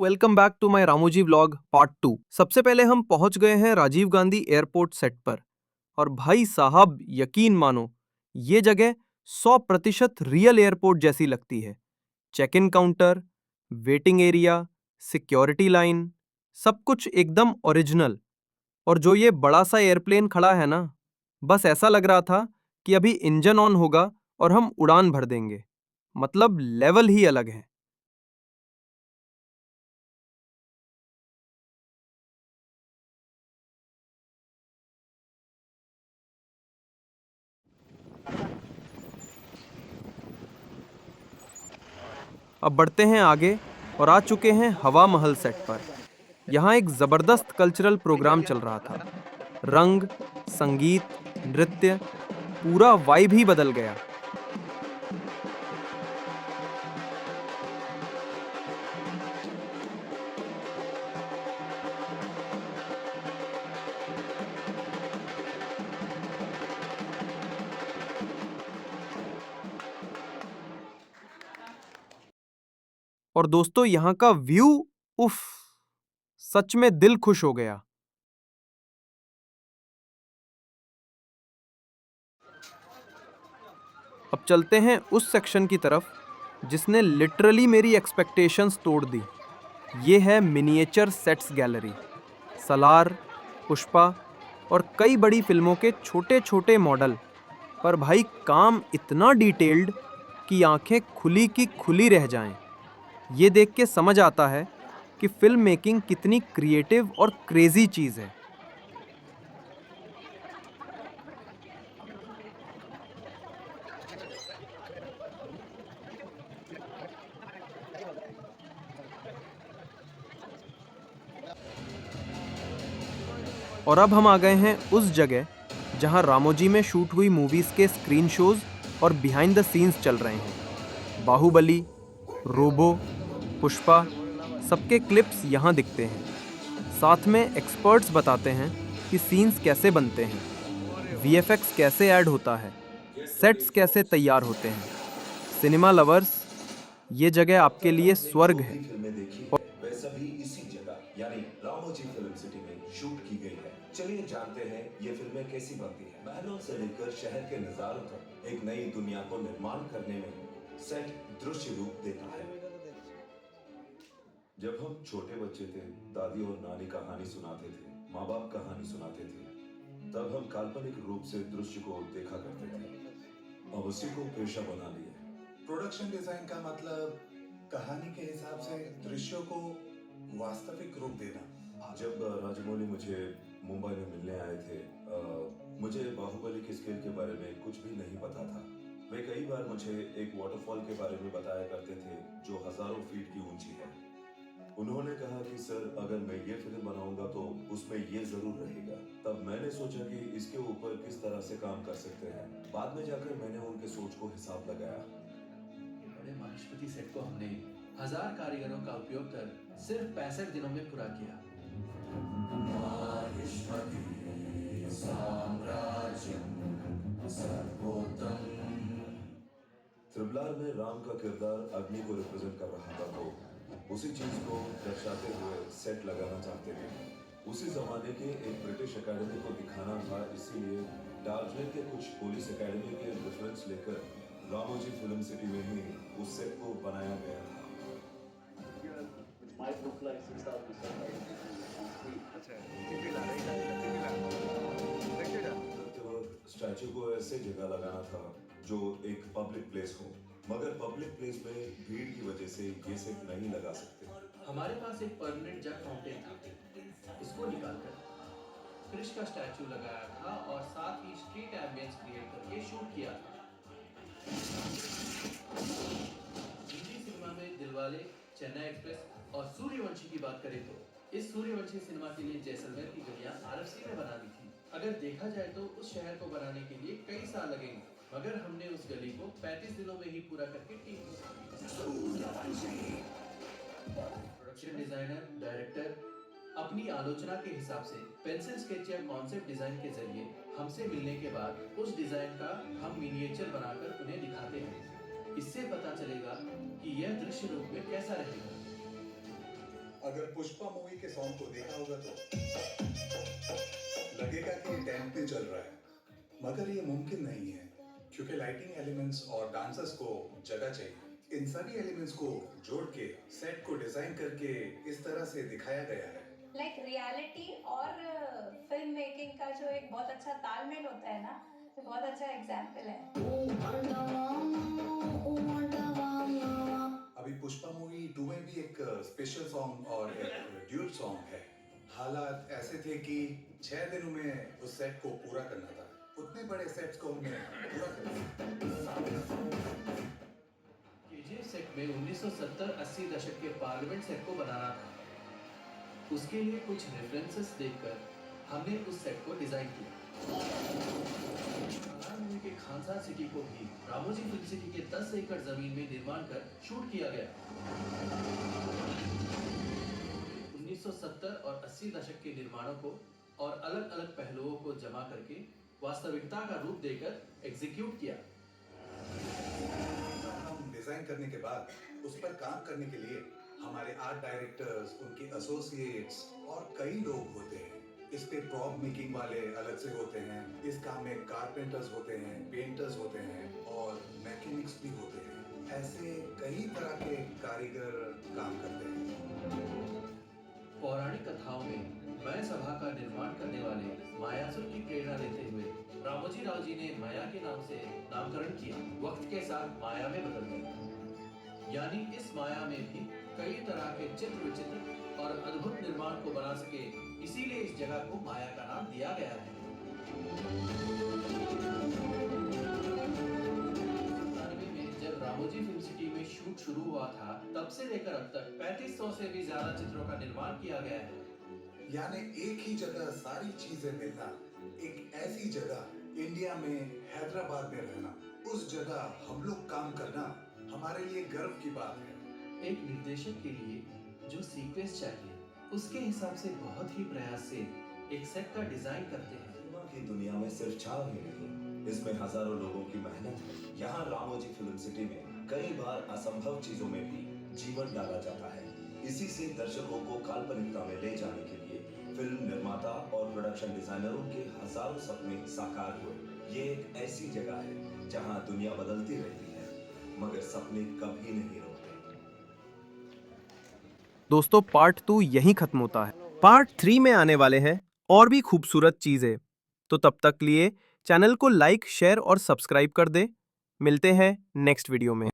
Welcome back to my Ramoji vlog part 2। सबसे पहले हम पहुंच गए हैं राजीव गांधी एयरपोर्ट सेट पर। और भाई साहब यकीन मानो, ये जगह 100% रियल एयरपोर्ट जैसी लगती है। Check in counter, waiting area, security line, सब कुछ एकदम ओरिजिनल। और जो ये बड़ा सा एयरप्लेन खड़ा है ना, बस ऐसा लग रहा था कि अभी इंजन ऑन होगा और हम उड़ान भर देंगे। मतलब लेवल ही अलग है। अब बढ़ते हैं आगे और आ चुके हैं हवा महल सेट पर। यहाँ एक जबरदस्त कल्चरल प्रोग्राम चल रहा था। रंग, संगीत, नृत्य, पूरा वाइब ही बदल गया। और दोस्तों यहाँ का व्यू, उफ, सच में दिल खुश हो गया। अब चलते हैं उस सेक्शन की तरफ जिसने लिटरली मेरी एक्सपेक्टेशंस तोड़ दी। ये है miniature sets gallery. Salaar, Pushpa और कई बड़ी फिल्मों के छोटे छोटे मॉडल। पर भाई काम इतना डिटेल्ड कि आंखें खुली की खुली रह जाएं। ये देख के समझ आता है कि फिल्म मेकिंग कितनी क्रिएटिव और क्रेजी चीज़ है। और अब हम आ गए हैं उस जगह जहां रामोजी में शूट हुई मूवीज़ के स्क्रीन शोज और बिहाइंड द सीन्स चल रहे हैं। बाहुबली, रोबो, पुष्पा, सबके क्लिप्स यहाँ दिखते हैं। साथ में एक्सपर्ट्स बताते हैं कि सीन्स कैसे बनते हैं, वीएफएक्स कैसे ऐड होता है, सेट्स कैसे तैयार होते हैं। सिनेमा लवर्स, ये जगह आपके लिए आपने स्वर्ग जो है। भी फिल्में देखी है वह सभी इसी जगह यानी रामोजी फिल्म सिटी में शूट की गई है। चलिए जानते हैं ये फिल्में कैसी बनती है। महलों से लेकर शहर के नजारों तक एक नई दुनिया को निर्माण करने में सेट दृश्य रूप देता है। जब हम छोटे बच्चे थे, दादी और नानी कहानी सुनाते थे, माँ बाप कहानी सुनाते थे, तब हम काल्पनिक रूप से दृश्य को देखा करते थे। अब उसी को पेशा बना लिया। प्रोडक्शन डिजाइन का मतलब कहानी के हिसाब से दृश्यों को वास्तविक रूप देना। जब राजमौली मुझे मुंबई में मिलने आए थे, मुझे बाहुबली के स्केल के बारे में कुछ भी नहीं पता था। वे कई बार मुझे एक वाटरफॉल के बारे में बताया करते थे जो हजारों फीट की ऊंची है। उन्होंने कहा कि सर, अगर मैं ये फिल्म बनाऊंगा तो उसमें ये जरूर रहेगा। तब मैंने सोचा कि इसके ऊपर किस तरह से काम कर सकते हैं। बाद में जाकर मैंने उनके सोच को हिसाब लगाया। बड़े माहिष्मती सेट को हमने 1000 कारीगरों का उपयोग कर सिर्फ 65 दिनों में पूरा किया। ट्रिपल आर में राम का किरदार अग्नि को रिप्रेजेंट कर रहा था, तो उसी चीज को दर्शाते हुए सेट लगाना चाहते थे। उसी जमाने के एक ब्रिटिश एकेडमी को दिखाना था, इसीलिए डार्जिलिंग के कुछ पुलिस एकेडमी के रेफरेंस लेकर रामोजी फिल्म सिटी में ही उस सेट को बनाया गया था। करते वक्त स्टैचू को ऐसे जगह लगाना था जो एक पब्लिक प्लेस हो, मगर पब्लिक प्लेस में भीड़ की वजह से ये सेट नहीं लगा सकते। हमारे पास एक परमानेंट जग फाउंटेन था। इसको निकालकर क्रिश का स्टैचू लगाया था और साथ ही स्ट्रीट एम्बियंस क्रिएट करके शूट किया था। हिंदी सिनेमा में दिलवाले, चेन्नई एक्सप्रेस और सूर्यवंशी की बात करें तो इस सूर्यवंशी सिनेमा के लिए जैसलमेर की गलियां आरएफसी में बना दी थी। अगर देखा जाए तो उस शहर को बनाने के लिए कई साल लगेंगे, मगर हमने उस गली को 35 दिनों में ही पूरा करके टीम प्रोडक्शन डिजाइनर, डायरेक्टर अपनी आलोचना के हिसाब से पेंसिल स्केच या कॉन्सेप्ट डिजाइन के जरिए हमसे मिलने के बाद उस डिजाइन का हम मिनिएचर बनाकर उन्हें दिखाते हैं। इससे पता चलेगा कि यह दृश्य रूप में कैसा रहेगा। अगर पुष्पा मूवी के सॉन्ग को देखा होगा तो लगेगा कि टेंट पे चल रहा है, मगर ये मुमकिन नहीं है क्योंकि लाइटिंग एलिमेंट्स और डांसर्स को जगह चाहिए। इन सभी एलिमेंट्स को जोड़ के सेट को डिजाइन करके इस तरह से दिखाया गया है। लाइक रियलिटी और फिल्म मेकिंग का जो एक बहुत अच्छा तालमेल होता है ना, तो बहुत अच्छा एग्जाम्पल है। अभी पुष्पा मूवी 2 में भी एक स्पेशल सॉन्ग और एक ड्यूट सॉन्ग है। हालात ऐसे थे कि 6 दिनों में उस सेट को पूरा करना था। उतने बड़े सेट्स को हमने पूरा करना। केजीएफ सेट में 1970-80 दशक के पार्लियामेंट सेट को बनाना था। उसके लिए कुछ रेफरेंसेस देखकर हमने उस सेट को डिजाइन किया। आगार मूवी के खानसा सिटी को भी रामोजी फिल्म सिटी के 10 एकड़ जमीन में निर्माण कर शूट किया गया। 1970 और 80 दशक के निर्माणों को और अलग अलग पहलुओं को जमा करके वास्तविकता का रूप देकर एग्जीक्यूट किया। हम डिजाइन करने के बाद उस पर काम करने के लिए हमारे आर्ट डायरेक्टर्स, उनके एसोसिएट्स और कई लोग होते हैं। इस पे प्रॉप मेकिंग वाले अलग से होते हैं, इस काम में कारपेंटर्स होते हैं, पेंटर्स होते हैं और मैकेनिक्स भी होते हैं। ऐसे कई तरह के कारीगर काम करते हैं। पौराणिक कथाओं में मय सभा का निर्माण करने वाले मायासुर की प्रेरणा लेते हुए रामोजी राव जी ने माया के नाम से नामकरण किया। वक्त के साथ माया में बदल गया, यानी इस माया में भी कई तरह के चित्र विचित्र और अद्भुत निर्माण को बना सके, इसीलिए इस जगह को माया का नाम दिया गया है। 1997 में जब रामोजी फिल्म सिटी में शूट शुरू हुआ था, तब से लेकर अब तक 3500 से भी ज्यादा चित्रों का निर्माण किया गया है। यानी एक ही जगह सारी चीजें मिलना, एक ऐसी जगह इंडिया में हैदराबाद में रहना, उस जगह हम लोग काम करना हमारे लिए गर्व की बात है। एक निर्देशक के लिए जो सीक्वेंस चाहिए, उसके हिसाब से बहुत ही प्रयास से एक सेट का डिजाइन करते हैं। सिनेमा की दुनिया में सिर्फ 4 ही नहीं, इसमें हजारों लोगों की मेहनत है। यहाँ रामोजी फिल्म सिटी में कई बार असंभव चीजों में भी जीवन डाला जाता है। इसी से दर्शकों को काल्पनिकता में ले जाने के लिए फिल्म निर्माता और प्रोडक्शन डिजाइनरों के हजारों सपने साकार हुए। ये एक ऐसी जगह है जहाँ दुनिया बदलती रहती है, मगर सपने कभी नहीं रुकते। दोस्तों पार्ट 2 यहीं खत्म होता है। पार्ट 3 में आने वाले हैं और भी खूबसूरत चीजें। तो तब तक लिए चैनल को लाइक, शेयर और सब्सक्राइब कर दे। मिलते हैं नेक्स्ट वीडियो में।